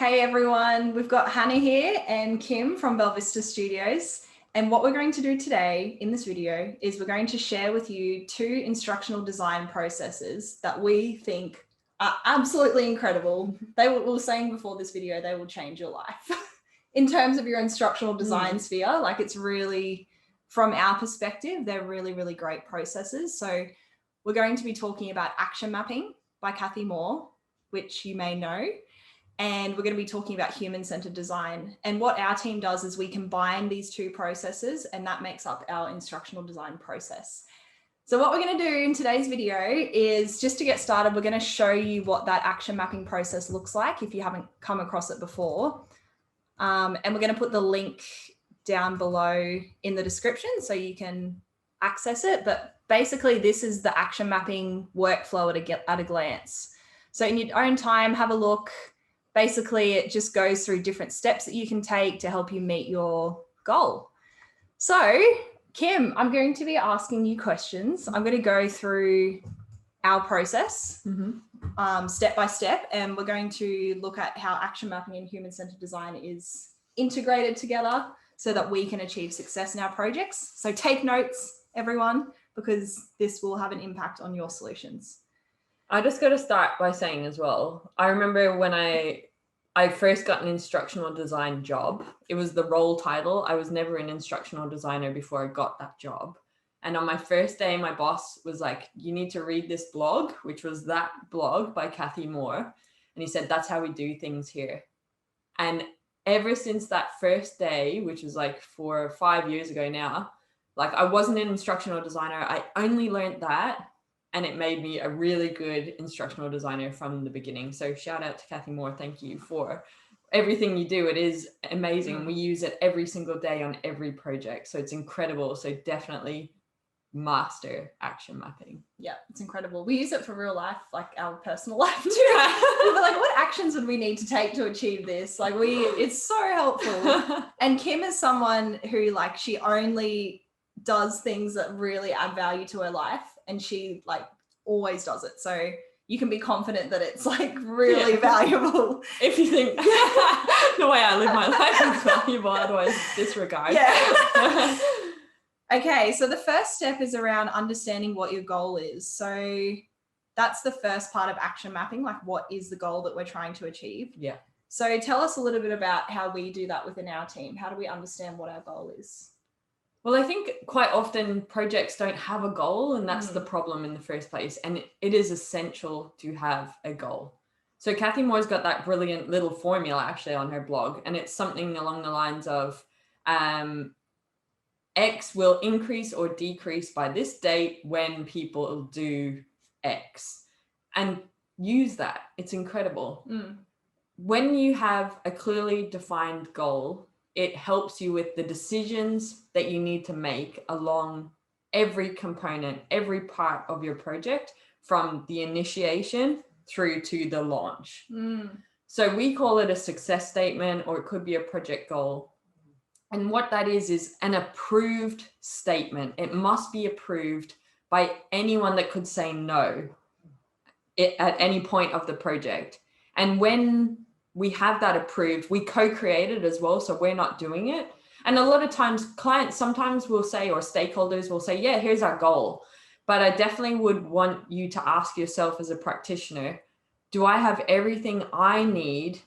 Hey everyone, we've got Hannah here and Kim from Bella Vista Studios. And what we're going to do today in this video is we're going to share with you 2 instructional design processes that we think are absolutely incredible. We were saying before this video, they will change your life in terms of your instructional design sphere. Like, it's really, from our perspective, they're really, really great processes. So we're going to be talking about action mapping by Cathy Moore, which you may know. And we're going to be talking about human-centered design. And what our team does is we combine these 2 processes, and that makes up our instructional design process. So what we're going to do in today's video is, just to get started, we're going to show you what that action mapping process looks like if you haven't come across it before. And we're going to put the link down below in the description so you can access it. But basically, this is the action mapping workflow at a glance. So in your own time, have a look. Basically, it just goes through different steps that you can take to help you meet your goal. So, Kim, I'm going to be asking you questions. I'm going to go through our process step by step, and we're going to look at how action mapping and human-centered design is integrated together so that we can achieve success in our projects. So take notes, everyone, because this will have an impact on your solutions. I just got to start by saying as well, I remember when I first got an instructional design job, it was the role title. I was never an instructional designer before I got that job. And on my first day, my boss was like, you need to read this blog, which was that blog by Cathy Moore. And he said, that's how we do things here. And ever since that first day, which was like 4 or 5 years ago now, like, I wasn't an instructional designer. I only learned that. And it made me a really good instructional designer from the beginning. So shout out to Cathy Moore. Thank you for everything you do. It is amazing. We use it every single day on every project. So it's incredible. So definitely master action mapping. Yeah, it's incredible. We use it for real life, like our personal life too. We're like, what actions would we need to take to achieve this? Like, it's so helpful. And Kim is someone who, like, she only does things that really add value to her life, and she like always does it. So you can be confident that it's like really valuable. If you think the way I live my life is valuable, otherwise disregard. Yeah. Okay, so the first step is around understanding what your goal is. So that's the first part of action mapping, like, what is the goal that we're trying to achieve? Yeah. So tell us a little bit about how we do that within our team. How do we understand what our goal is? Well, I think quite often projects don't have a goal, and that's the problem in the first place. And it is essential to have a goal. So Cathy Moore's got that brilliant little formula actually on her blog, and it's something along the lines of X will increase or decrease by this date when people do X. And use that. It's incredible. When you have a clearly defined goal, it helps you with the decisions that you need to make along every component, every part of your project, from the initiation through to the launch. So we call it a success statement, or it could be a project goal. And what that is an approved statement. It must be approved by anyone that could say no at any point of the project. And when we have that approved, we co-create it as well, so we're not doing it. And a lot of times clients sometimes will say, or stakeholders will say, yeah, here's our goal. But I definitely would want you to ask yourself as a practitioner, do I have everything I need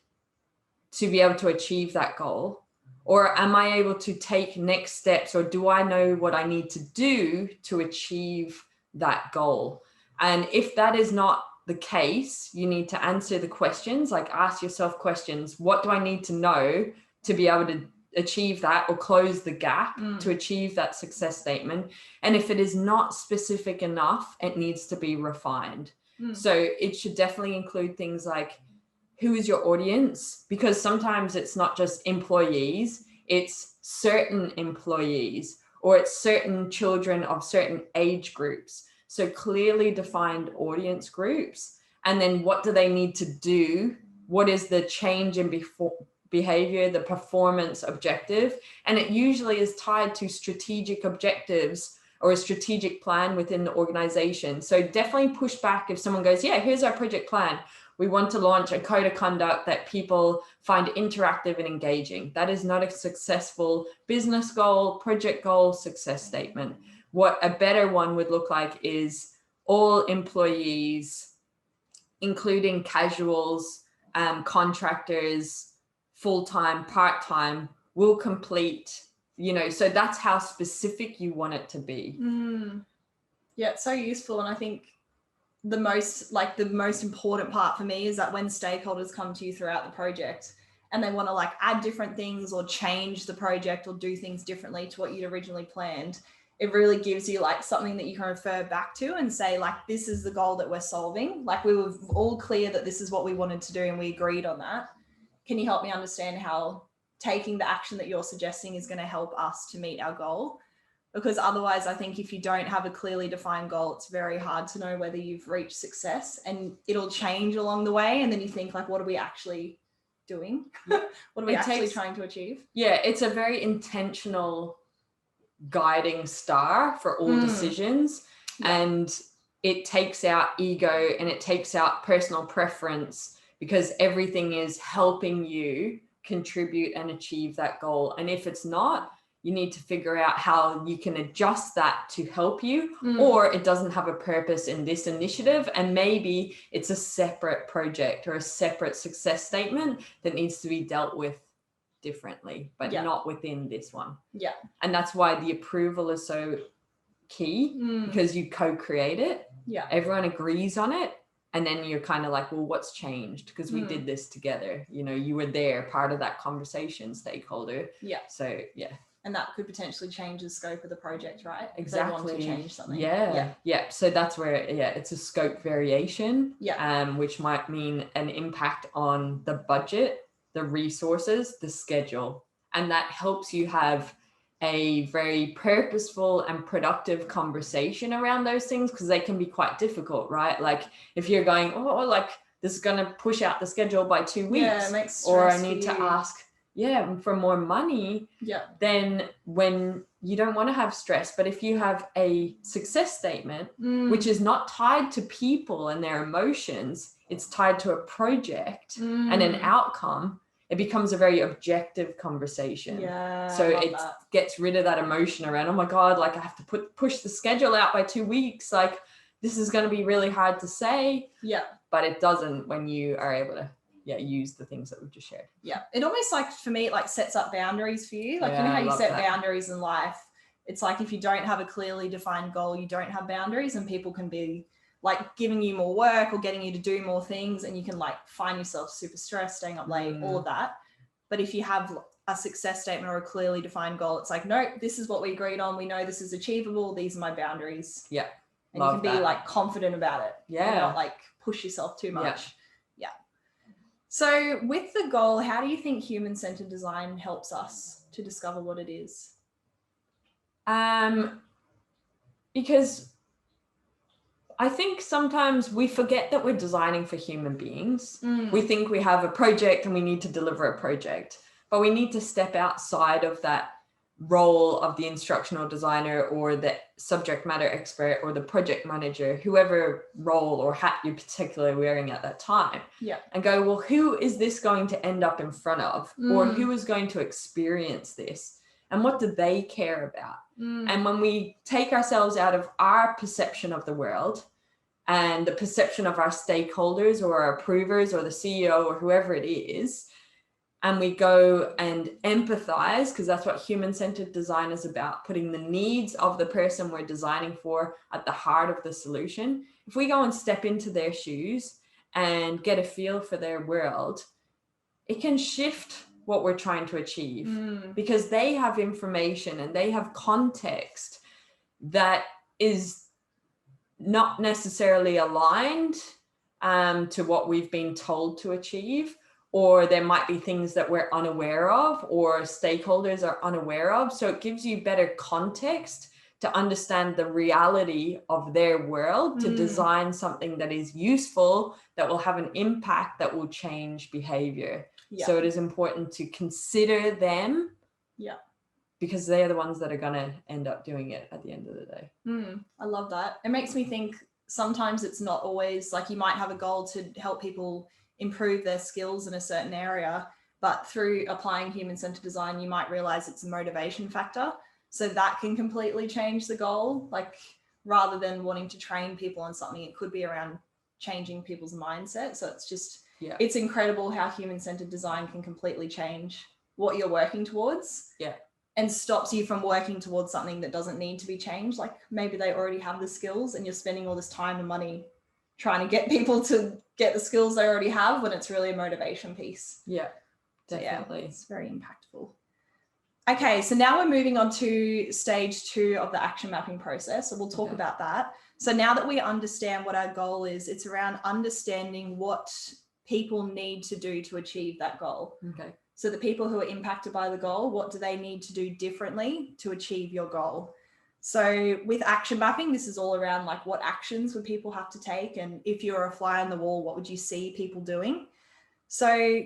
to be able to achieve that goal? Or am I able to take next steps? Or do I know what I need to do to achieve that goal? And if that is not the case, you need to answer the questions, like ask yourself questions. What do I need to know to be able to achieve that, or close the gap to achieve that success statement? And if it is not specific enough, it needs to be refined. So it should definitely include things like, who is your audience? Because sometimes it's not just employees, it's certain employees, or it's certain children of certain age groups. So clearly defined audience groups. And then what do they need to do? What is the change in behavior, the performance objective? And it usually is tied to strategic objectives or a strategic plan within the organization. So definitely push back if someone goes, yeah, here's our project plan. We want to launch a code of conduct that people find interactive and engaging. That is not a successful business goal, project goal, success statement. What a better one would look like is all employees, including casuals, contractors, full-time, part-time, will complete, so that's how specific you want it to be. Yeah, it's so useful. And I think the most important part for me is that when stakeholders come to you throughout the project and they want to add different things or change the project or do things differently to what you'd originally planned, it really gives you something that you can refer back to and say, this is the goal that we're solving. We were all clear that this is what we wanted to do and we agreed on that. Can you help me understand how taking the action that you're suggesting is going to help us to meet our goal? Because otherwise, I think if you don't have a clearly defined goal, it's very hard to know whether you've reached success, and it'll change along the way. And then you think what are we actually doing? What are we actually trying to achieve? Yeah, it's a very intentional guiding star for all decisions. Yeah. And it takes out ego and it takes out personal preference, because everything is helping you contribute and achieve that goal. And if it's not, you need to figure out how you can adjust that to help you, or it doesn't have a purpose in this initiative. And maybe it's a separate project or a separate success statement that needs to be dealt with differently, but not within this one. Yeah. And that's why the approval is so key, because you co-create it. Yeah. Everyone agrees on it. And then you're kind of well, what's changed? Because we did this together. You were there, part of that conversation, stakeholder. Yeah. So, yeah. And that could potentially change the scope of the project, right? Exactly. If they want to change something. Yeah. So that's where, it's a scope variation. Yeah. Which might mean an impact on the budget, the resources, the schedule. And that helps you have a very purposeful and productive conversation around those things, because they can be quite difficult, right? If you're going, this is going to push out the schedule by 2 weeks, yeah, it makes or I need to ask for more money, then when you don't want to have stress. But if you have a success statement, which is not tied to people and their emotions, it's tied to a project and an outcome, it becomes a very objective conversation. Yeah. So it gets rid of that emotion around, oh my God, I have to push the schedule out by 2 weeks. This is going to be really hard to say. Yeah. But it doesn't when you are able to use the things that we've just shared. Yeah. It almost for me, it sets up boundaries for you. You know how you set boundaries in life. It's if you don't have a clearly defined goal, you don't have boundaries, and people can be giving you more work or getting you to do more things, and you can find yourself super stressed, staying up late, all of that. But if you have a success statement or a clearly defined goal, it's no, this is what we agreed on. We know this is achievable. These are my boundaries. Yeah. And you can be confident about it. Yeah. And not push yourself too much. Yeah. So with the goal, how do you think human-centered design helps us to discover what it is? Because I think sometimes we forget that we're designing for human beings. We think we have a project and we need to deliver a project, but we need to step outside of that role of the instructional designer or the subject matter expert or the project manager, whoever role or hat you're particularly wearing at that time. Yeah. And go, well, who is this going to end up in front of? Or who is going to experience this? And what do they care about? And when we take ourselves out of our perception of the world and the perception of our stakeholders or our approvers or the CEO or whoever it is, and we go and empathize, because that's what human-centered design is about, putting the needs of the person we're designing for at the heart of the solution. If we go and step into their shoes and get a feel for their world, it can shift what we're trying to achieve, because they have information and they have context that is not necessarily aligned to what we've been told to achieve, or there might be things that we're unaware of or stakeholders are unaware of. So it gives you better context to understand the reality of their world, to design something that is useful, that will have an impact, that will change behavior. Yeah. So it is important to consider them because they're the ones that are going to end up doing it at the end of the day. I love that. It makes me think sometimes it's not always like you might have a goal to help people improve their skills in a certain area, but through applying human-centered design, you might realize it's a motivation factor. So that can completely change the goal. Like rather than wanting to train people on something, it could be around changing people's mindset. So it's just, it's incredible how human-centered design can completely change what you're working towards. And stops you from working towards something that doesn't need to be changed. Like maybe they already have the skills and you're spending all this time and money trying to get people to get the skills they already have when it's really a motivation piece. Yeah, definitely. So it's very impactful. Okay, so now we're moving on to stage 2 of the action mapping process. So we'll talk about that. So now that we understand what our goal is, it's around understanding what people need to do to achieve that goal. Okay. So the people who are impacted by the goal, what do they need to do differently to achieve your goal? So with action mapping, this is all around like what actions would people have to take? And if you're a fly on the wall, what would you see people doing? So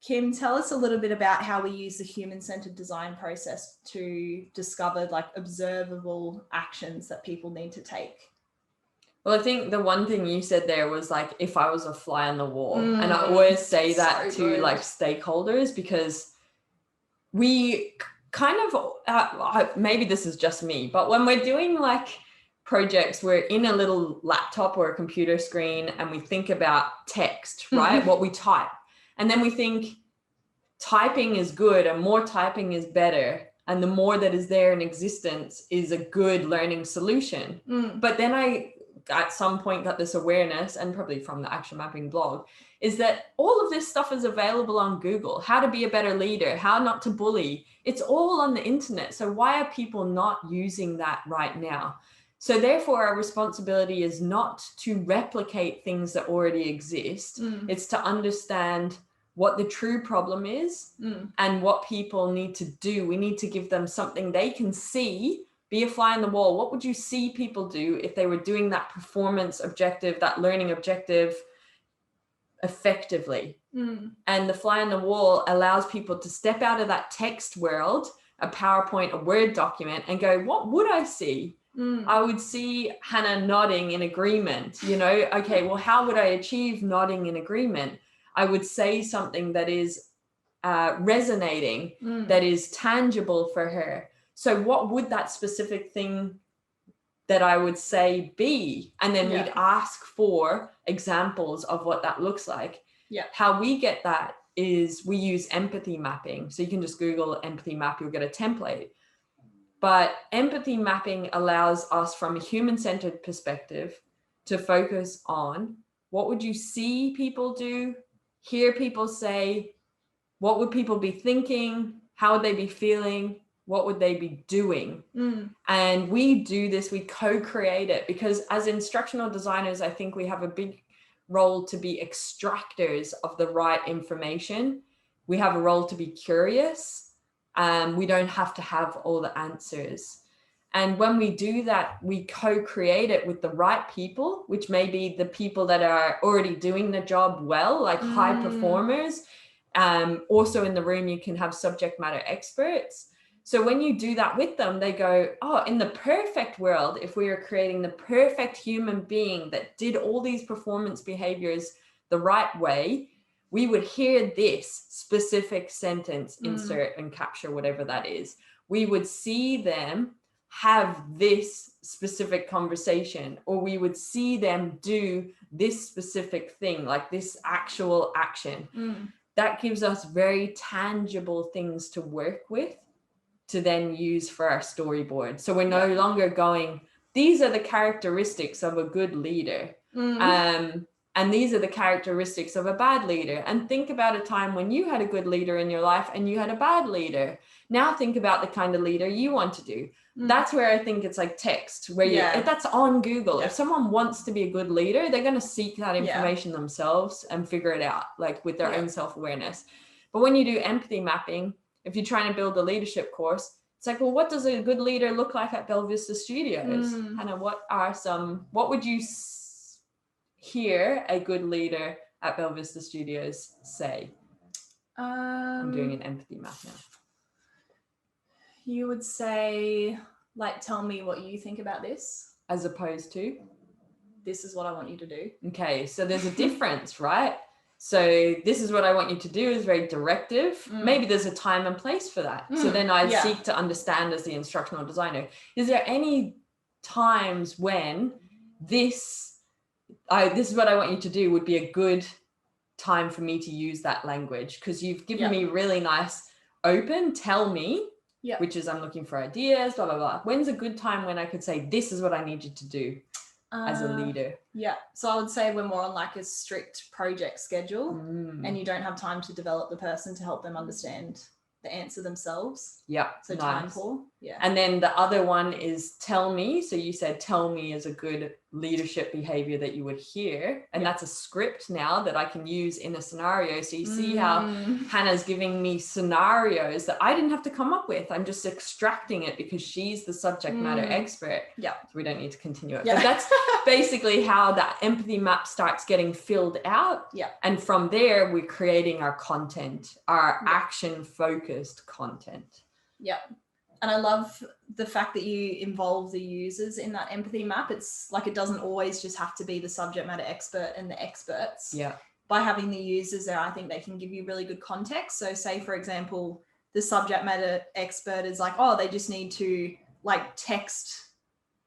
Kim, tell us a little bit about how we use the human-centered design process to discover like observable actions that people need to take. Well, I think the one thing you said there was like, if I was a fly on the wall, and I always say that to like stakeholders, because we kind of, maybe this is just me, but when we're doing like projects, we're in a little laptop or a computer screen and we think about text, right? What we type. And then we think typing is good and more typing is better. And the more that is there in existence is a good learning solution. But then I, at some point, got this awareness, and probably from the action mapping blog, is that all of this stuff is available on Google. How to be a better leader, how not to bully. It's all on the internet. So why are people not using that right now? So therefore, our responsibility is not to replicate things that already exist. It's to understand what the true problem is and what people need to do. We need to give them something they can see. Be a fly on the wall. What would you see people do if they were doing that performance objective, that learning objective effectively? And the fly on the wall allows people to step out of that text world, a PowerPoint, a Word document, and go, what would I see? I would see Hannah nodding in agreement. You know, okay, well, how would I achieve nodding in agreement? I would say something that is resonating, that is tangible for her. So what would that specific thing that I would say be? And then we'd ask for examples of what that looks like. How we get that is we use empathy mapping. So you can just Google empathy map, you'll get a template. But empathy mapping allows us from a human-centered perspective to focus on what would you see people do, hear people say, what would people be thinking, how would they be feeling, what would they be doing? And we do this, we co-create it, because as instructional designers, I think we have a big role to be extractors of the right information. We have a role to be curious. We don't have to have all the answers. And when we do that, we co-create it with the right people, which may be the people that are already doing the job well, like high performers. Also in the room, you can have subject matter experts. So when you do that with them, they go, oh, in the perfect world, if we were creating the perfect human being that did all these performance behaviors the right way, we would hear this specific sentence, insert and capture, whatever that is. We would see them have this specific conversation, or we would see them do this specific thing, like this actual action. That gives us very tangible things to work with to then use for our storyboard. So we're no longer going, these are the characteristics of a good leader. And these are the characteristics of a bad leader. And think about a time when you had a good leader in your life and you had a bad leader. Now think about the kind of leader you want to do. That's where I think it's like text, where if that's on Google. If someone wants to be a good leader, they're going to seek that information themselves and figure it out, like with their own self-awareness. But when you do empathy mapping, if you're trying to build a leadership course, it's like, well, what does a good leader look like at Bella Vista Studios? Hannah, what would you hear a good leader at Bella Vista Studios say? I'm doing an empathy map now. you would say, like, tell me what you think about this. As opposed to? This is what I want you to do. Okay, so there's a difference, right? So this is what I want you to do is very directive. Maybe there's a time and place for that. So then I seek to understand as the instructional designer, is there any times when this is what I want you to do would be a good time for me to use that language? Because you've given me really nice open, tell me, which is I'm looking for ideas, blah, blah, blah. When's a good time when I could say, this is what I need you to do as a leader? Yeah. So I would say we're more on like a strict project schedule and you don't have time to develop the person to help them understand the answer themselves. Yeah. So time poor. Yeah. And then the other one is tell me. So you said tell me is a good leadership behavior that you would hear. And that's a script now that I can use in a scenario. So you see how Hannah's giving me scenarios that I didn't have to come up with. I'm just extracting it because she's the subject matter expert. Yeah. So we don't need to continue it. But that's basically how that empathy map starts getting filled out. Yeah. And from there, we're creating our content, our action-focused content. Yeah. And I love the fact that you involve the users in that empathy map. It's like, it doesn't always just have to be the subject matter expert and the experts. Yeah. By having the users there, I think they can give you really good context. So say, for example, the subject matter expert is like, oh, they just need to like text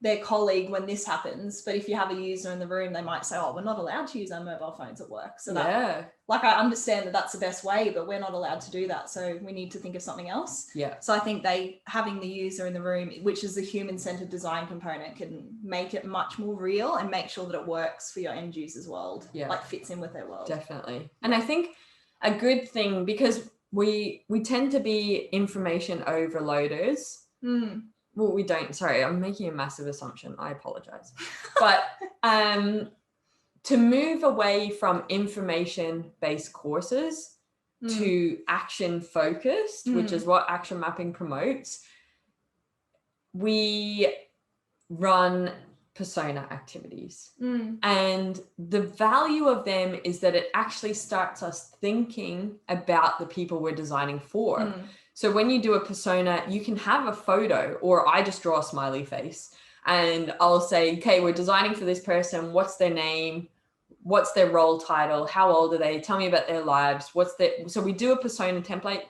their colleague when this happens. But if you have a user in the room, they might say, oh, we're not allowed to use our mobile phones at work. So that, like, I understand that that's the best way, but we're not allowed to do that. So we need to think of something else. Yeah. So I think having the user in the room, which is the human-centered design component, can make it much more real and make sure that it works for your end users' world. Yeah. Like fits in with their world. Definitely. And I think a good thing, because we tend to be information overloaders. Well, we don't, sorry, I'm making a massive assumption. I apologize. But to move away from information-based courses to action-focused, which is what action mapping promotes, we run persona activities. And the value of them is that it actually starts us thinking about the people we're designing for. So when you do a persona, you can have a photo, or I just draw a smiley face and I'll say, okay, we're designing for this person. What's their name? What's their role title? How old are they? Tell me about their lives. So we do a persona template.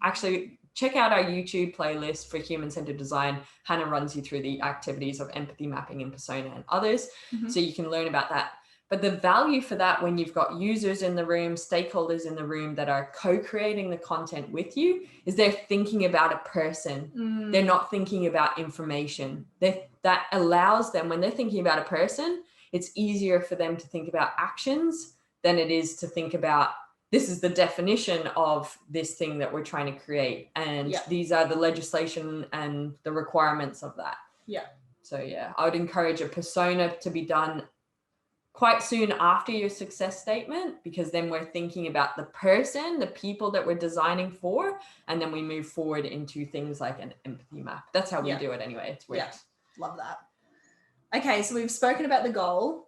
Actually check out our YouTube playlist for human-centered design. Hannah runs you through the activities of empathy mapping and persona and others. So you can learn about that. But the value for that, when you've got users in the room, stakeholders in the room that are co-creating the content with you, is they're thinking about a person. They're not thinking about information. That allows them, when they're thinking about a person, it's easier for them to think about actions than it is to think about, this is the definition of this thing that we're trying to create. And these are the legislation and the requirements of that. Yeah. So yeah, I would encourage a persona to be done quite soon after your success statement, because then we're thinking about the person, the people that we're designing for, and then we move forward into things like an empathy map. That's how we do it anyway. It's weird. Yeah, love that. Okay, so we've spoken about the goal,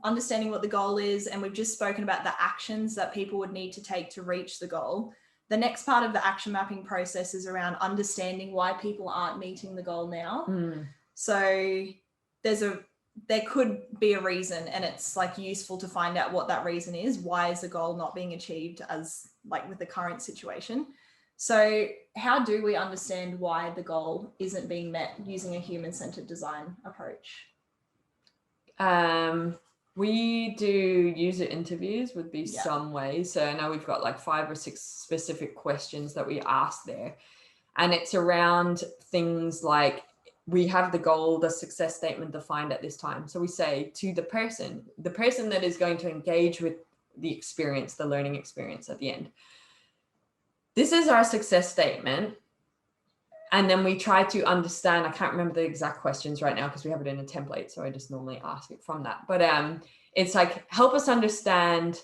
understanding what the goal is, and we've just spoken about the actions that people would need to take to reach the goal. The next part of the action mapping process is around understanding why people aren't meeting the goal now. So there could be a reason, and it's like useful to find out what that reason is. Why is the goal not being achieved as like with the current situation? So how do we understand why the goal isn't being met using a human-centered design approach? We do user interviews would be some ways. So I know we've got like 5 or 6 specific questions that we ask there. And it's around things like, we have the goal, the success statement defined at this time. So we say to the person that is going to engage with the experience, the learning experience at the end, this is our success statement. And then we try to understand, I can't remember the exact questions right now because we have it in a template. So I just normally ask it from that. But it's like, help us understand,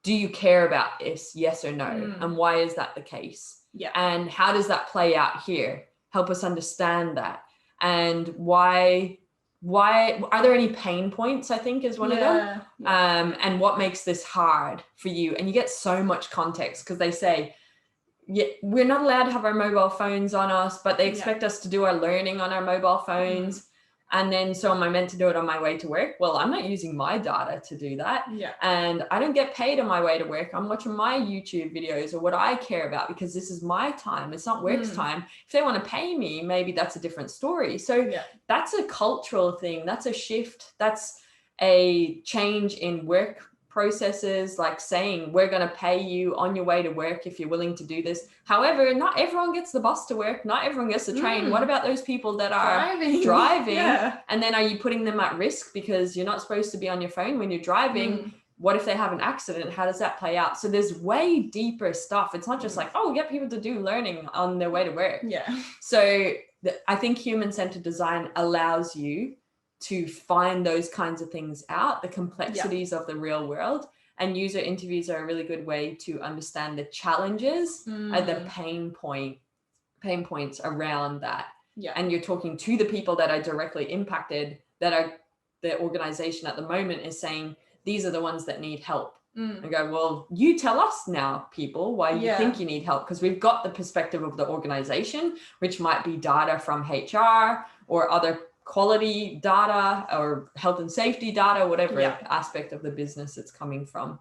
do you care about this? Yes or no? And why is that the case? Yeah. And how does that play out here? Help us understand that. And why are there any pain points, I think is one of them. And what makes this hard for you? And you get so much context because they say, yeah, we're not allowed to have our mobile phones on us, but they expect us to do our learning on our mobile phones. And then, so am I meant to do it on my way to work? Well, I'm not using my data to do that. And I don't get paid on my way to work. I'm watching my YouTube videos or what I care about, because this is my time. It's not work's time. If they want to pay me, maybe that's a different story. So that's a cultural thing. That's a shift. That's a change in work processes, like saying we're going to pay you on your way to work if you're willing to do this. However, not everyone gets the bus to work, not everyone gets the train. What about those people that are driving? And then are you putting them at risk because you're not supposed to be on your phone when you're driving? What if they have an accident? How does that play out? So there's way deeper stuff. It's not just like, oh, get people to do learning on their way to work. So I think human-centered design allows you to find those kinds of things out, the complexities of the real world. And user interviews are a really good way to understand the challenges and the pain points around that. And you're talking to the people that are directly impacted, that are the organization at the moment is saying, these are the ones that need help. And go, well, you tell us now, people, why you think you need help, because we've got the perspective of the organization, which might be data from HR or other quality data or health and safety data, whatever aspect of the business it's coming from.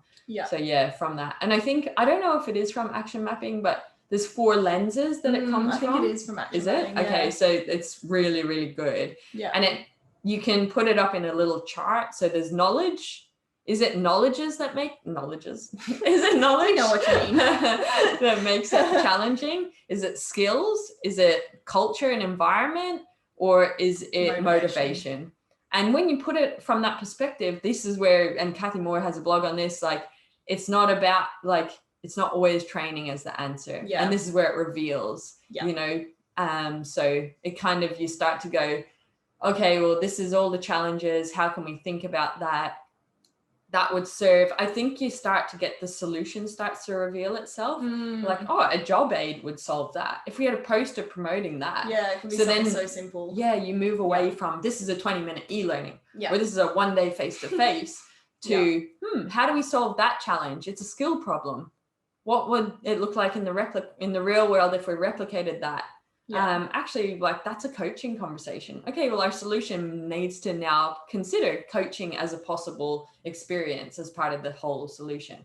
So from that. And I think, I don't know if it is from action mapping, but there's 4 lenses that it comes from. I think it is from action mapping. Okay, so it's really, really good. And you can put it up in a little chart. So there's knowledge. Is it knowledges that make knowledges? Is it knowledge? I know what you mean. That makes it challenging? Is it skills? Is it culture and environment? Or is it motivation? And when you put it from that perspective, this is where, and Cathy Moore has a blog on this, like, it's not about, like, it's not always training as the answer. And this is where it reveals, you know, so it kind of, you start to go, okay, well, this is all the challenges. How can we think about that? That would serve. I think you start to get the solution starts to reveal itself. Like, oh, a job aid would solve that. If we had a poster promoting that. It can be something so simple. You move away from, this is a 20-minute e-learning, or this is a 1-day face-to-face, to, how do we solve that challenge? It's a skill problem. What would it look like in the real world if we replicated that? Actually, like, that's a coaching conversation. Okay, well, our solution needs to now consider coaching as a possible experience as part of the whole solution.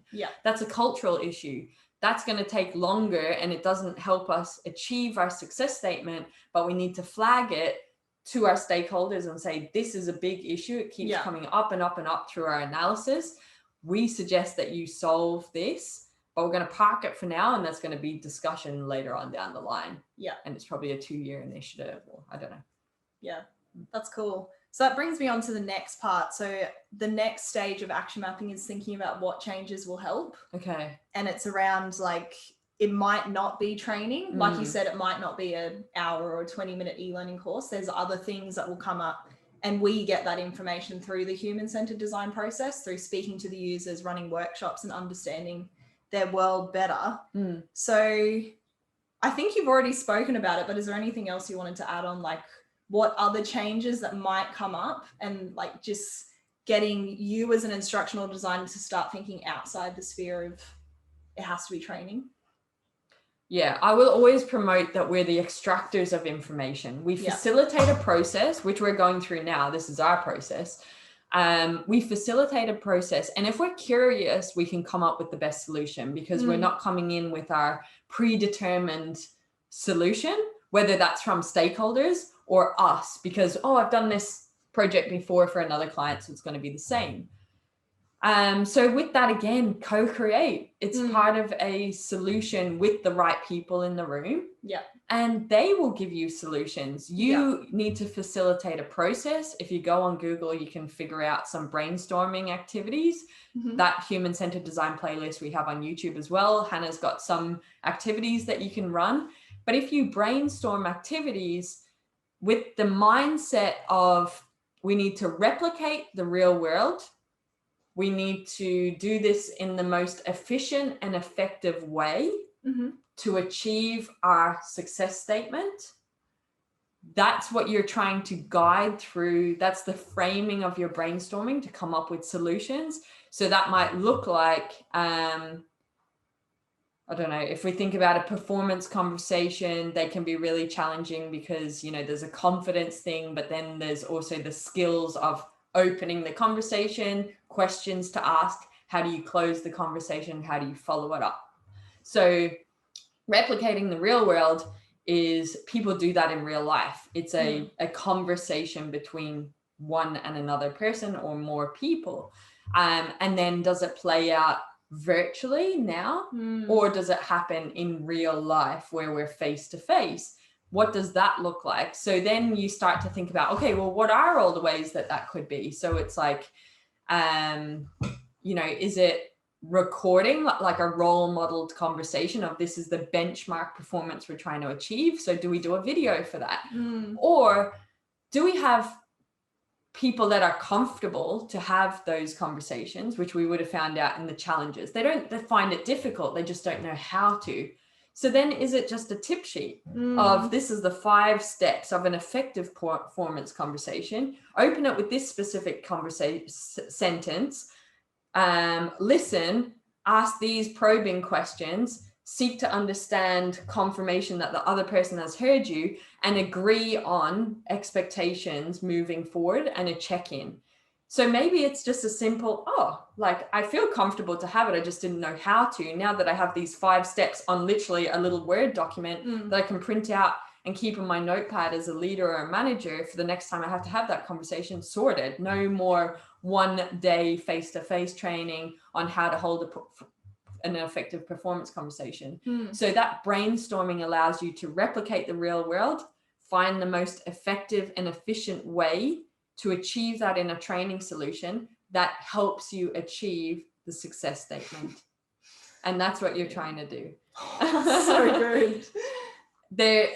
That's a cultural issue. That's going to take longer, and it doesn't help us achieve our success statement, but we need to flag it to our stakeholders and say, this is a big issue. It keeps coming up and up and up through our analysis. We suggest that you solve this, but we're going to park it for now, and that's going to be discussion later on down the line. And it's probably a 2-year initiative, or I don't know. That's cool. So that brings me on to the next part. So the next stage of action mapping is thinking about what changes will help. And it's around, like, it might not be training. Like you said, it might not be an hour or a 20-minute e-learning course. There's other things that will come up, and we get that information through the human-centered design process, through speaking to the users, running workshops, and understanding their world better. So I think you've already spoken about it, but is there anything else you wanted to add on, like, what other changes that might come up, and, like, just getting you as an instructional designer to start thinking outside the sphere of it has to be training? I will always promote that we're the extractors of information. We facilitate a process, which we're going through now. This is our process. We facilitate a process, and if we're curious, we can come up with the best solution, because we're not coming in with our predetermined solution, whether that's from stakeholders or us, because, oh, I've done this project before for another client, so it's going to be the same. So with that, again, co-create. It's part of a solution with the right people in the room. And they will give you solutions. You need to facilitate a process. If you go on Google, you can figure out some brainstorming activities. That human-centered design playlist we have on YouTube as well. Hannah's got some activities that you can run. But if you brainstorm activities with the mindset of, we need to replicate the real world, we need to do this in the most efficient and effective way to achieve our success statement. That's what you're trying to guide through. That's the framing of your brainstorming to come up with solutions. So that might look like I don't know, if we think about a performance conversation, they can be really challenging because, you know, there's a confidence thing, but then there's also the skills of opening the conversation, questions to ask, how do you close the conversation, how do you follow it up? So replicating the real world is people do that in real life. It's a conversation between one and another person or more people. And then does it play out virtually now, or does it happen in real life where we're face to face? What does that look like? So then you start to think about, okay, well, what are all the ways that that could be? So it's like, you know, is it recording like a role modeled conversation of this is the benchmark performance we're trying to achieve? So do we do a video for that? Or do we have people that are comfortable to have those conversations, which we would have found out in the challenges? They find it difficult. They just don't know how to. So then is it just a tip sheet of this is the 5 steps of an effective performance conversation? Open it with this specific sentence, listen, ask these probing questions, seek to understand confirmation that the other person has heard you, and agree on expectations moving forward and a check-in. So maybe it's just a simple, like I feel comfortable to have it, I just didn't know how to. Now that I have these 5 steps on literally a little Word document that I can print out and keep in my notepad as a leader or a manager for the next time I have to have that conversation, sorted. No more 1 day face-to-face training on how to hold an effective performance conversation. So that brainstorming allows you to replicate the real world, find the most effective and efficient way to achieve that in a training solution that helps you achieve the success statement. And that's what you're trying to do. So good.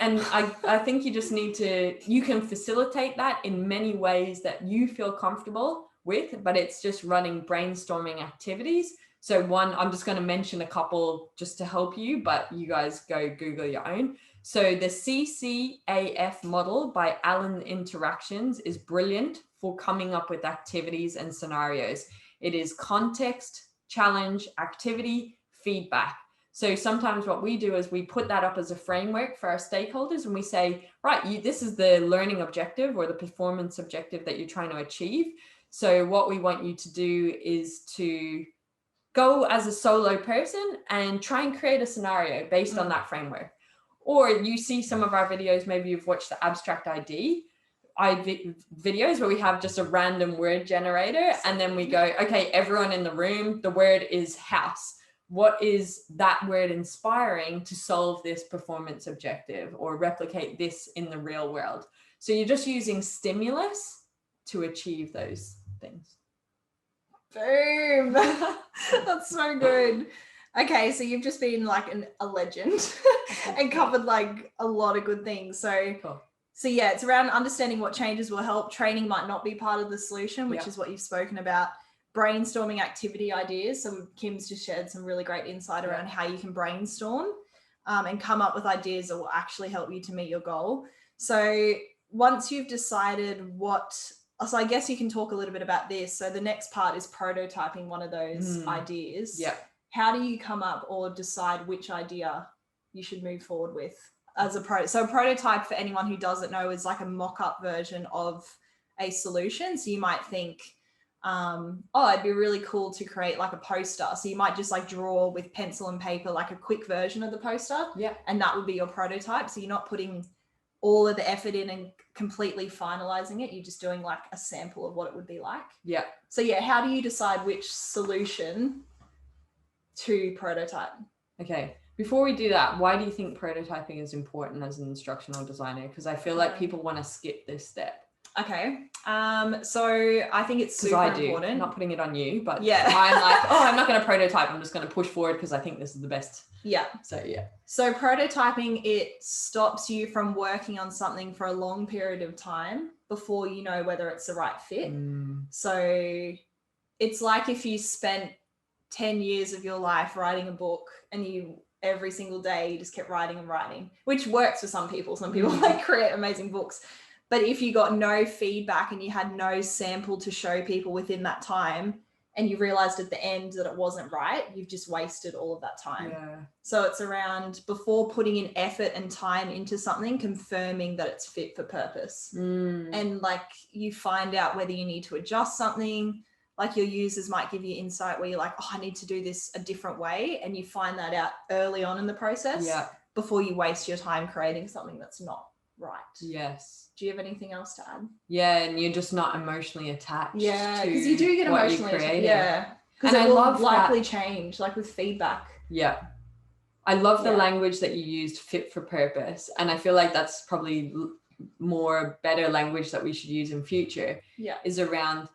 And I think you just need to, you can facilitate that in many ways that you feel comfortable with, but it's just running brainstorming activities. So one, I'm just going to mention a couple just to help you, but you guys go Google your own. So the CCAF model by Allen Interactions is brilliant for coming up with activities and scenarios. It is context, challenge, activity, feedback. So sometimes what we do is we put that up as a framework for our stakeholders and we say, right, this is the learning objective or the performance objective that you're trying to achieve. So what we want you to do is to go as a solo person and try and create a scenario based on that framework. Or you see some of our videos, maybe you've watched the abstract ID videos where we have just a random word generator and then we go, okay, everyone in the room, the word is house. What is that word inspiring to solve this performance objective or replicate this in the real world? So you're just using stimulus to achieve those things. Boom. That's so good. Okay, so you've just been like a legend and covered like a lot of good things. So, cool. So yeah, it's around understanding what changes will help. Training might not be part of the solution, which is what you've spoken about. Brainstorming activity ideas. So Kim's just shared some really great insight around how you can brainstorm and come up with ideas that will actually help you to meet your goal. So once you've decided so I guess you can talk a little bit about this. So the next part is prototyping one of those ideas. Yeah. How do you come up or decide which idea you should move forward with as a prototype? So a prototype, for anyone who doesn't know, is like a mock-up version of a solution. So you might think, it'd be really cool to create like a poster. So you might just like draw with pencil and paper, like a quick version of the poster. Yeah. And that would be your prototype. So you're not putting all of the effort in and completely finalizing it. You're just doing like a sample of what it would be like. Yeah. So yeah, how do you decide which solution to prototype? Okay. Before we do that, why do you think prototyping is important as an instructional designer? Because I feel like people want to skip this step. Okay. So I think it's super important. I'm not putting it on you, but yeah. I'm like, I'm not going to prototype. I'm just going to push forward because I think this is the best. Yeah. So yeah. So prototyping, it stops you from working on something for a long period of time before you know whether it's the right fit. So it's like if you spent 10 years of your life writing a book and you every single day you just kept writing and writing, which works for some people. Some people like create amazing books. But if you got no feedback and you had no sample to show people within that time, and you realized at the end that it wasn't right, you've just wasted all of that time. Yeah. So it's around, before putting in effort and time into something, confirming that it's fit for purpose. And like, you find out whether you need to adjust something. Like, your users might give you insight where you're like, oh, I need to do this a different way. And you find that out early on in the process before you waste your time creating something that's not right. Yes. Do you have anything else to add? Yeah, and you're just not emotionally attached. Yeah, because you do get emotionally attached. Yeah, because it will likely change, like with feedback. Yeah. I love the language that you used, fit for purpose. And I feel like that's probably more better language that we should use in future. Yeah. Is around,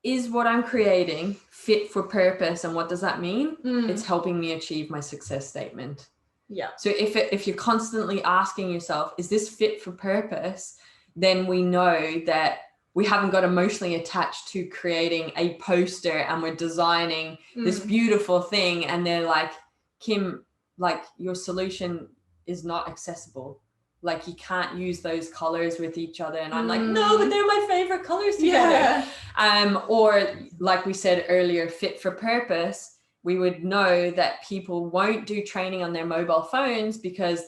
is what I'm creating fit for purpose? And what does that mean? It's helping me achieve my success statement. Yeah. So if you're constantly asking yourself, is this fit for purpose? Then we know that we haven't got emotionally attached to creating a poster and we're designing this beautiful thing. And they're like, Kim, like, your solution is not accessible. Like, you can't use those colors with each other. And I'm like, no, but they're my favorite colors together. Or like we said earlier, fit for purpose. We would know that people won't do training on their mobile phones because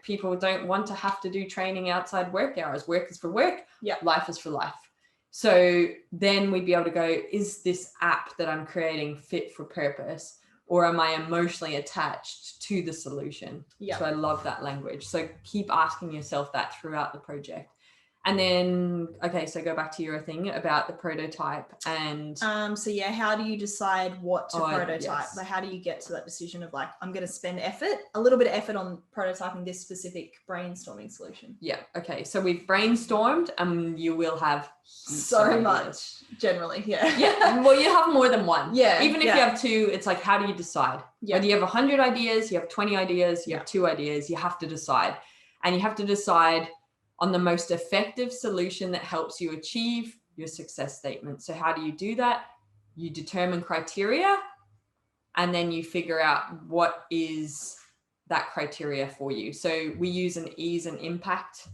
people don't want to have to do training outside work hours. Work is for work. Life is for life. So then we'd be able to go, is this app that I'm creating fit for purpose? Or am I emotionally attached to the solution? So I love that language. So keep asking yourself that throughout the project. And then, okay, so go back to your thing about the prototype and... so yeah, how do you decide what to prototype? Like, how do you get to that decision of like, I'm going to spend a little bit of effort on prototyping this specific brainstorming solution? Yeah, okay. So we've brainstormed and you will have so much, generally, yeah, well, you have more than one. Yeah. Even if you have two, it's like, how do you decide? Whether you have 100 ideas, you have 20 ideas, you have 2 ideas, you have to decide. And you have to decide on the most effective solution that helps you achieve your success statement. So how do you do that? You determine criteria, and then you figure out what is that criteria for you. So we use an ease and impact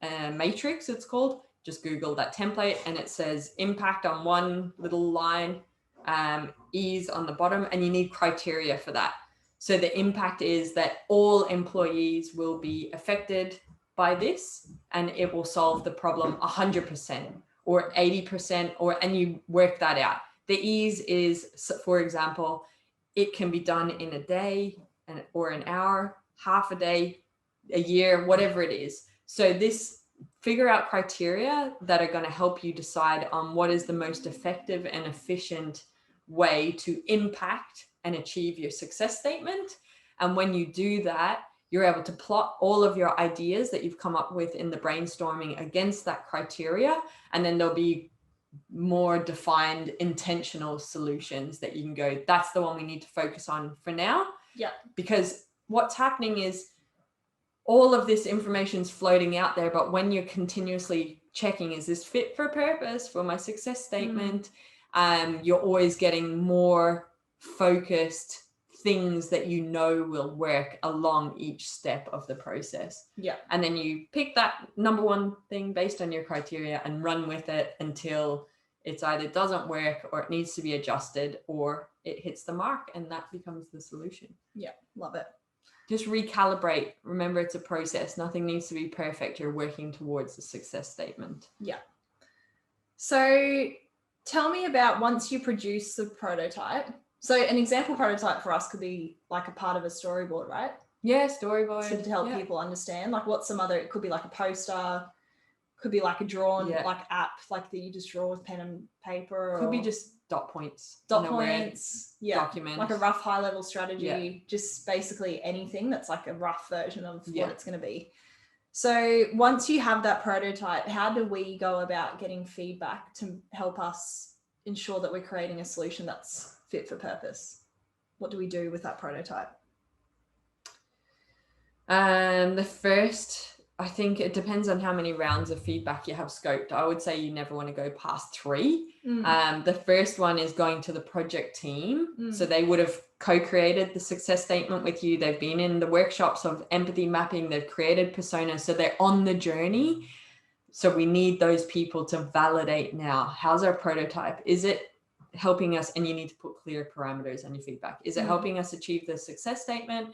matrix, it's called. Just Google that template and it says impact on one little line, ease on the bottom, and you need criteria for that. So the impact is that all employees will be affected by this and it will solve the problem 100% or 80%, and you work that out. The ease is, for example, it can be done in a day or an hour, half a day, a year, whatever it is. So figure out criteria that are going to help you decide on what is the most effective and efficient way to impact and achieve your success statement. And when you do that, you're able to plot all of your ideas that you've come up with in the brainstorming against that criteria. And then there'll be more defined intentional solutions that you can go, that's the one we need to focus on for now. Yeah. Because what's happening is all of this information is floating out there, but when you're continuously checking, is this fit for purpose for my success statement? You're always getting more focused things that you know will work along each step of the process. Yeah. And then you pick that number one thing based on your criteria and run with it until it's either doesn't work or it needs to be adjusted or it hits the mark, and that becomes the solution. Yeah, love it. Just recalibrate. Remember, it's a process. Nothing needs to be perfect. You're working towards the success statement. Yeah. So tell me about, once you produce the prototype, so an example prototype for us could be like a part of a storyboard, right? Yeah, storyboard. So to help people understand, like, what's some other, it could be like a poster, could be like a drawn like app, like that you just draw with pen and paper. Could be just dot points. Document. Like a rough high level strategy, just basically anything that's like a rough version of what it's going to be. So once you have that prototype, how do we go about getting feedback to help us ensure that we're creating a solution that's fit for purpose? What do we do with that prototype? The first, I think it depends on how many rounds of feedback you have scoped. I would say you never want to go past 3. The first one is going to the project team. So they would have co-created the success statement with you. They've been in the workshops of empathy mapping. They've created personas. So they're on the journey. So we need those people to validate now. How's our prototype? Is it helping us, and you need to put clear parameters on your feedback. Is it helping us achieve the success statement?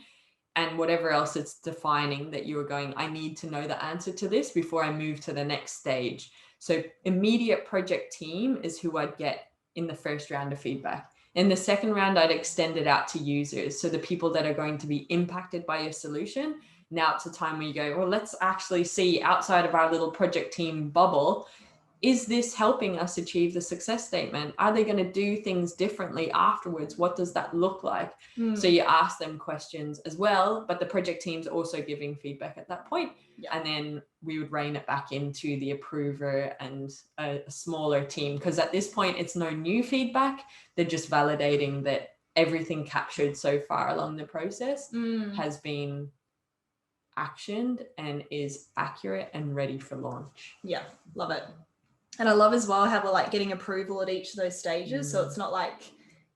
And whatever else it's defining that you are going, I need to know the answer to this before I move to the next stage. So immediate project team is who I'd get in the first round of feedback. In the second round, I'd extend it out to users. So the people that are going to be impacted by your solution. Now it's a time where you go, well, let's actually see outside of our little project team bubble, is this helping us achieve the success statement? Are they going to do things differently afterwards? What does that look like? So you ask them questions as well, but the project team's also giving feedback at that point. And then we would rein it back into the approver and a smaller team, because at this point it's no new feedback. They're just validating that everything captured so far along the process has been actioned and is accurate and ready for launch. Yeah, love it. And I love as well how we're like getting approval at each of those stages. So it's not like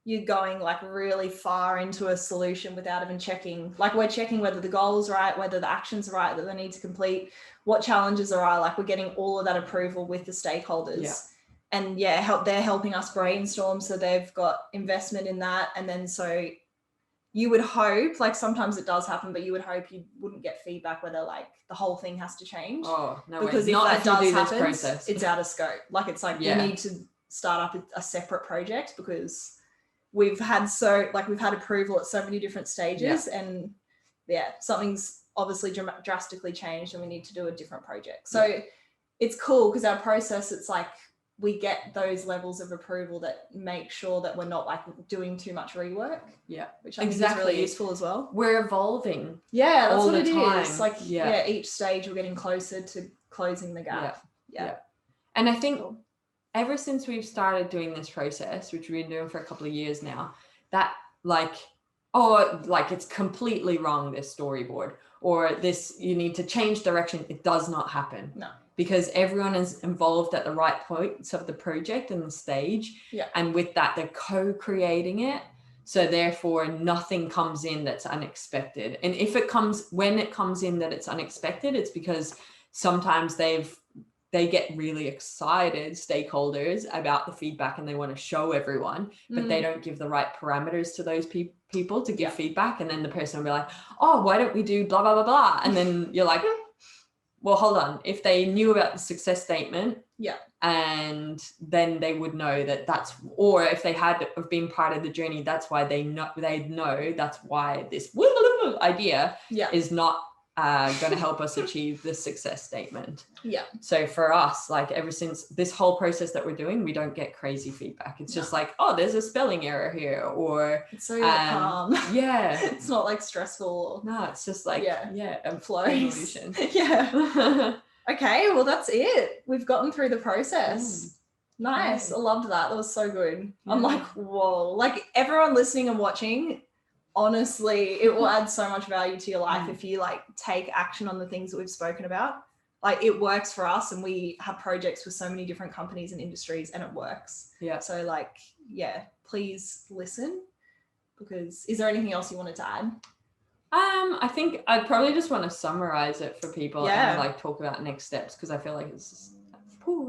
you're going like really far into a solution without even checking. Like we're checking whether the goal is right, whether the actions are right that they need to complete, what challenges are. Like we're getting all of that approval with the stakeholders. And they're helping us brainstorm. So they've got investment in that. And then so you would hope, like sometimes it does happen, but you would hope you wouldn't get feedback where they're like the whole thing has to change. Oh, no because way. if Not that if you does do this happen, process. it's out of scope. Like it's like we need to start up a separate project because we've had approval at so many different stages, and something's obviously drastically changed, and we need to do a different project. So it's cool because our process, it's like we get those levels of approval that make sure that we're not like doing too much rework. Which I think is really useful as well. We're evolving. Yeah, that's all what the it time. is. Like each stage we're getting closer to closing the gap. And I think ever since we've started doing this process, which we've been doing for a couple of years now, that it's completely wrong, this storyboard, or this, you need to change direction. It does not happen. No. Because everyone is involved at the right points of the project and the stage. And with that, they're co-creating it. So therefore nothing comes in that's unexpected. And when it comes in that it's unexpected, it's because sometimes they get really excited, stakeholders, about the feedback, and they want to show everyone, but they don't give the right parameters to those people to give feedback. And then the person will be like, oh, why don't we do blah, blah, blah, blah. And then you're like, well, hold on. If they knew about the success statement, and then they would know that or if they had been part of the journey, that's why they'd know that's why this idea is not going to help us achieve the success statement. So for us, like ever since this whole process that we're doing, we don't get crazy feedback. It's just like, oh, there's a spelling error here, or it's so calm. It's not like stressful. No, it's just like flows. Okay, well that's it. We've gotten through the process. Nice. I loved that. That was so good. I'm like, whoa, like everyone listening and watching, honestly, it will add so much value to your life if you like take action on the things that we've spoken about. Like it works for us, and we have projects with so many different companies and industries, and it works. So like, please listen, because is there anything else you wanted to add? I think I'd probably just want to summarize it for people and like talk about next steps, because I feel like it's just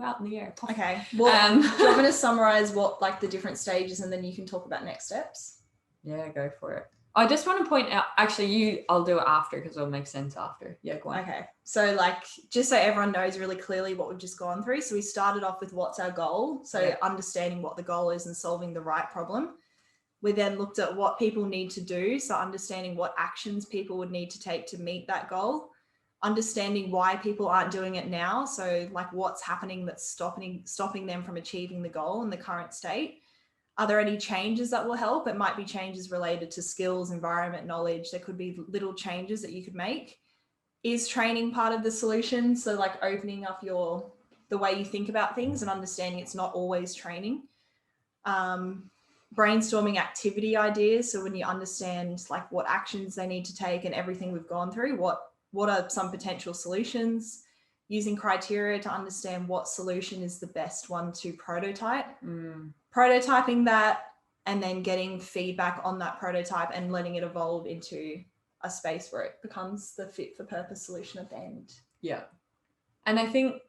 out in the air. Okay. Well, do you want me to summarize what like the different stages, and then you can talk about next steps? Yeah, go for it. I just want to point out, actually, I'll do it after because it'll make sense after. Yeah, go on. Okay. So like, just so everyone knows really clearly what we've just gone through. So we started off with what's our goal. So understanding what the goal is and solving the right problem. We then looked at what people need to do. So understanding what actions people would need to take to meet that goal. Understanding why people aren't doing it now. So like what's happening that's stopping them from achieving the goal in the current state. Are there any changes that will help? It might be changes related to skills, environment, knowledge. There could be little changes that you could make. Is training part of the solution? So like opening up the way you think about things and understanding it's not always training. Brainstorming activity ideas. So when you understand like what actions they need to take and everything we've gone through, what are some potential solutions? Using criteria to understand what solution is the best one to prototype. Prototyping that, and then getting feedback on that prototype and letting it evolve into a space where it becomes the fit for purpose solution at the end. Yeah. And I think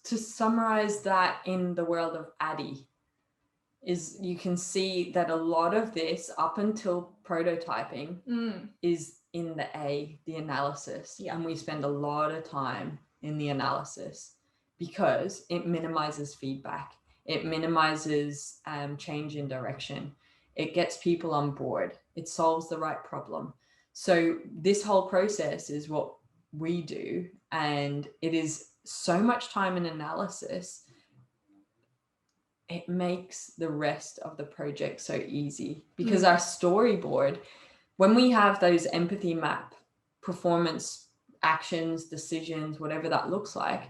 to summarize that in the world of Addy, is you can see that a lot of this up until prototyping is in the analysis. Yeah. And we spend a lot of time in the analysis because it minimizes feedback. It minimizes change in direction. It gets people on board. It solves the right problem. So this whole process is what we do. And it is so much time and analysis. It makes the rest of the project so easy because our storyboard, when we have those empathy map, performance, actions, decisions, whatever that looks like,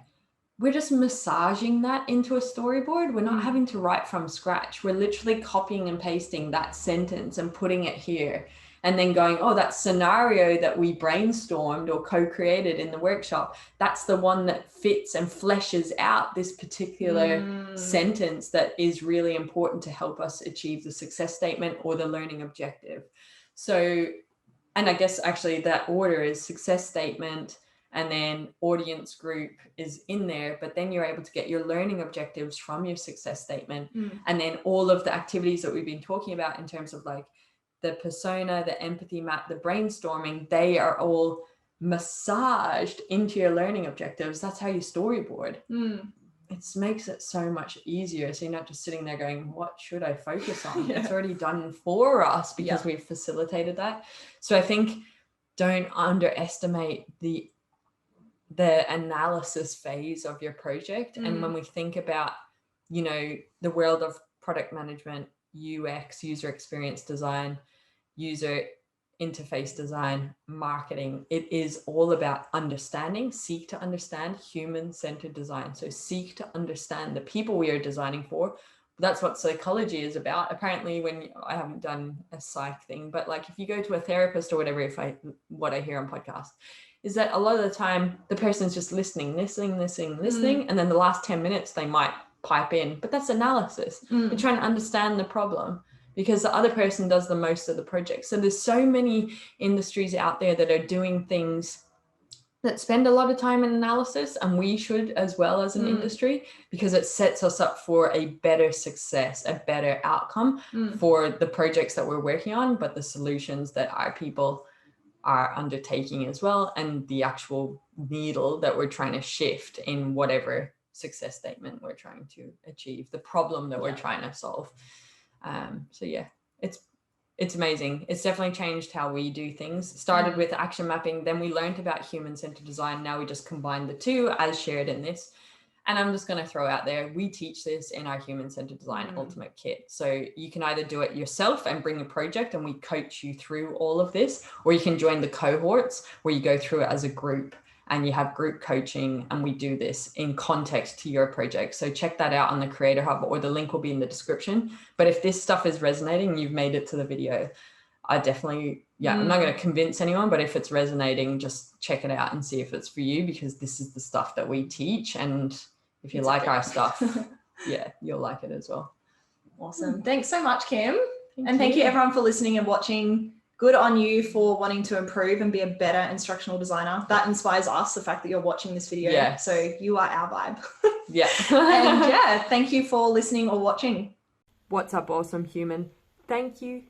we're just massaging that into a storyboard. We're not having to write from scratch. We're literally copying and pasting that sentence and putting it here. And then going, oh, that scenario that we brainstormed or co-created in the workshop, that's the one that fits and fleshes out this particular sentence that is really important to help us achieve the success statement or the learning objective. So, and I guess actually that order is success statement, and then audience group is in there, but then you're able to get your learning objectives from your success statement. And then all of the activities that we've been talking about in terms of like the persona, the empathy map, the brainstorming, they are all massaged into your learning objectives. That's how you storyboard. It makes it so much easier. So you're not just sitting there going, what should I focus on? It's already done for us because we've facilitated that. So I think don't underestimate the analysis phase of your project. And when we think about, you know, the world of product management, UX, user experience design, user interface design, marketing, it is all about understanding, seek to understand human-centered design. So seek to understand the people we are designing for. That's what psychology is about. Apparently, when I haven't done a psych thing, but like if you go to a therapist or whatever, what I hear on podcasts is that a lot of the time the person's just listening, and then the last 10 minutes they might pipe in, but that's analysis. You're trying to understand the problem because the other person does the most of the project. So there's so many industries out there that are doing things that spend a lot of time in analysis, and we should as well as an industry, because it sets us up for a better success, a better outcome for the projects that we're working on, but the solutions that our people are undertaking as well, and the actual needle that we're trying to shift in whatever success statement we're trying to achieve, the problem that we're trying to solve. So yeah, it's amazing. It's definitely changed how we do things. Started with action mapping, then we learned about human-centered design. Now we just combine the two as shared in this. And I'm just going to throw out there, we teach this in our human-centered design ultimate kit. So you can either do it yourself and bring a project and we coach you through all of this, or you can join the cohorts where you go through it as a group and you have group coaching, and we do this in context to your project. So check that out on the Creator Hub, or the link will be in the description. But if this stuff is resonating and you've made it to the video, I definitely, I'm not going to convince anyone, but if it's resonating, just check it out and see if it's for you, because this is the stuff that we teach. And if you like our stuff, you'll like it as well. Awesome. Thanks so much, Kim. Thank you everyone for listening and watching. Good on you for wanting to improve and be a better instructional designer. That inspires us, the fact that you're watching this video. Yeah. So you are our vibe. And thank you for listening or watching. What's up, awesome human? Thank you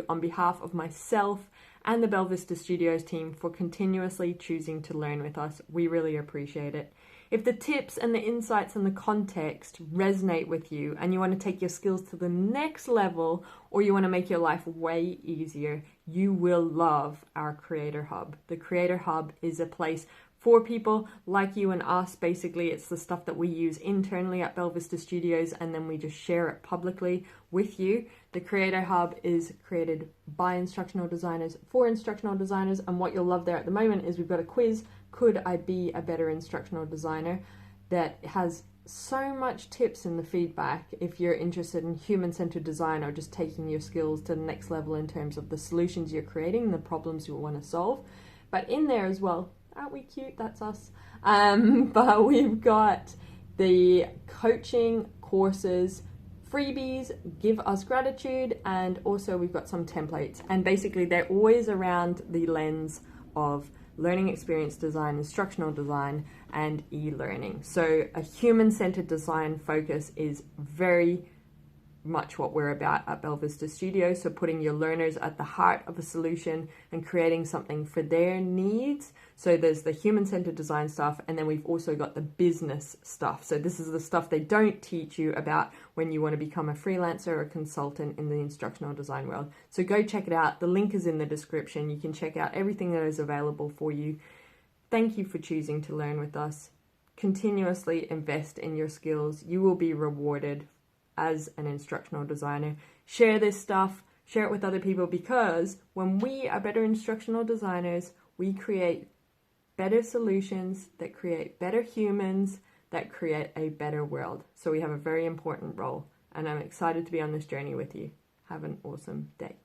on behalf of myself and the Belle Vista Studios team for continuously choosing to learn with us. We really appreciate it. If the tips and the insights and the context resonate with you and you want to take your skills to the next level, or you want to make your life way easier, you will love our Creator Hub. The Creator Hub is a place for people like you and us. Basically, it's the stuff that we use internally at Belle Vista Studios, and then we just share it publicly with you. The Creator Hub is created by instructional designers for instructional designers, and what you'll love there at the moment is we've got a quiz, could I be a better instructional designer, that has so much tips in the feedback if you're interested in human-centered design or just taking your skills to the next level in terms of the solutions you're creating, the problems you want to solve. But in there as well, aren't we cute? That's us. But we've got the coaching courses, freebies, give us gratitude, and also we've got some templates. And basically they're always around the lens of learning experience design, instructional design, and e-learning. So a human-centered design focus is very much what we're about at Bella Vista Studios. So putting your learners at the heart of a solution and creating something for their needs. So there's the human-centered design stuff, and then we've also got the business stuff. So this is the stuff they don't teach you about when you want to become a freelancer or a consultant in the instructional design world. So go check it out. The link is in the description. You can check out everything that is available for you. Thank you for choosing to learn with us. Continuously invest in your skills. You will be rewarded as an instructional designer. Share this stuff, share it with other people, because when we are better instructional designers, we create better solutions that create better humans, that create a better world. So we have a very important role, and I'm excited to be on this journey with you. Have an awesome day.